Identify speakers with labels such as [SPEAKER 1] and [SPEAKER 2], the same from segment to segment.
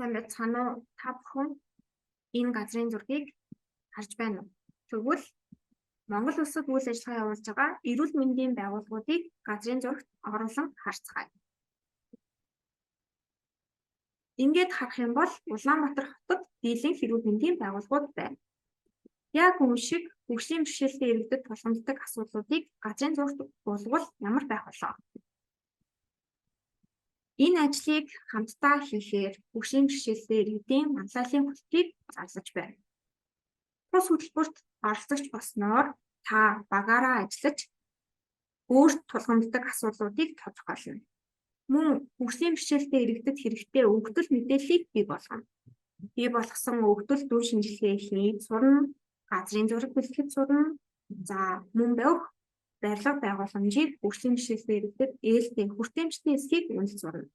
[SPEAKER 1] сайн байцгаана уу? Та бүхэн энэ газрын зургийг харж байна уу? Тэгвэл Монгол улсад үйл ажиллагаа явуулж байгаа эрүүл мэндийн байгууллагуудыг газрын зурагт оруулан харцгаая. Ингээд харах юм бол Улаанбаатар хотод дийлэнх эрүүл мэндийн байгууллагууд байна. Яг үүн шиг хөгжлийн бэрхшээлтэй иргэдэд тулгамддаг асуудлуудыг газрын зурагт буулгавал ямар байх болоо? Энэ ажлыг хамтдаа хийхээр хөгжлийн бэрхшээлтэй иргэдийн манлайлалын хөлтийг зарлаж байна. Тус хөтөлбөрт оролцогч болсноор та багаараа ажиллаж өөрт тулгамддаг асуудлуудыг тодорхойлно. Мөн хөгжлийн бэрхшээлтэй иргэдэд хэрэгтэй өгөгдөл мэдээллийг бий болгоно. Бий болгосон өгөгдөл дүү шинжилгээ хийж сурна, газрын зураг бэлтгэж сурна. За мөн барилга байгууламжийг хөгжлийн бэрхшээлтэй иргэдэд ээлтэй хүртээмжтэй эсхийг үнэлж сурна.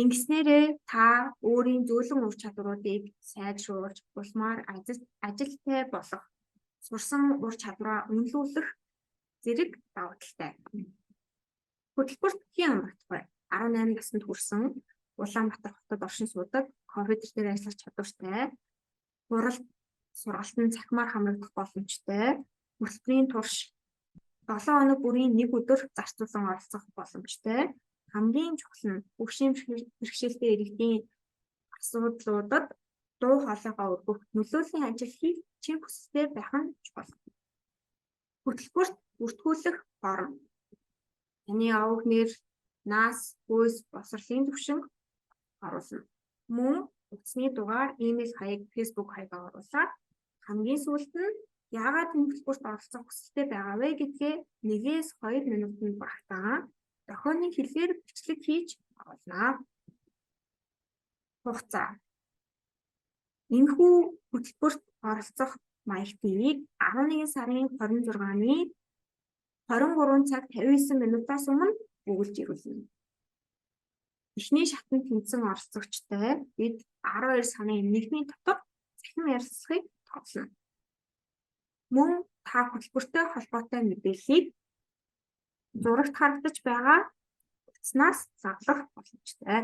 [SPEAKER 1] Ингэснээрээ та өөрийн зөөлөн ур чадваруудыг сайжруулж, улмаар ажилтай болох, сурсан ур чадвараа үнэлүүлэх зэрэг давуу талтай. Хөтөлбөрт хэн амрагдах вэ? 18 наснд хүрсэн Улаанбаатар хотод оршин суудаг, компьютер дээр ажиллах чадвартай, хуралд сургалтын цахимаар хамрагдах боломжтой, хөтөлбөрийн турш 7 хоног бүрийн 1 өдөр зарцуулан оролцох боломжтой. Хамгийн чухал нь хөгжлийн бэрхшээлтэй иргэдийн асуудлуудад дуу хоолойгоо өргөх нөлөөллийн ажил хийх чин хүсэлтэй байх нь чухал. Хөтөлбөрт бүртгүүлэх форм. Таны овог нэр, нас, хүйс, боловсролын түвшинг оруулна. Мөн утасны дугаар, имэйл хаяг, фэйсбүүк хаягаа оруулаад хамгийн сүүлд нь яагаад энэ хөтөлбөрт оролцох хүсэлтэй байгаа вэ гэдгээ 1-2 минутанд багтаа дохионы хэлээр бичлэг хийж оруулнаа. Хугацаа. Энэхүү хөтөлбөрт оролцох маягтыг 11 сарын 26-ны 23 цаг 59 минутаас өмнө өгүүлж ирүүлнэ. Эхний шатанд тэнцсэн оролцогчтой бид 12 сарын 1-ний дотор цахим ярилцлагыг тооцно. Мөн та хөтөлбөртэй холбоотой мэдээллийг зурагт харагдаж байгаа утаснаас заглах боломжтой.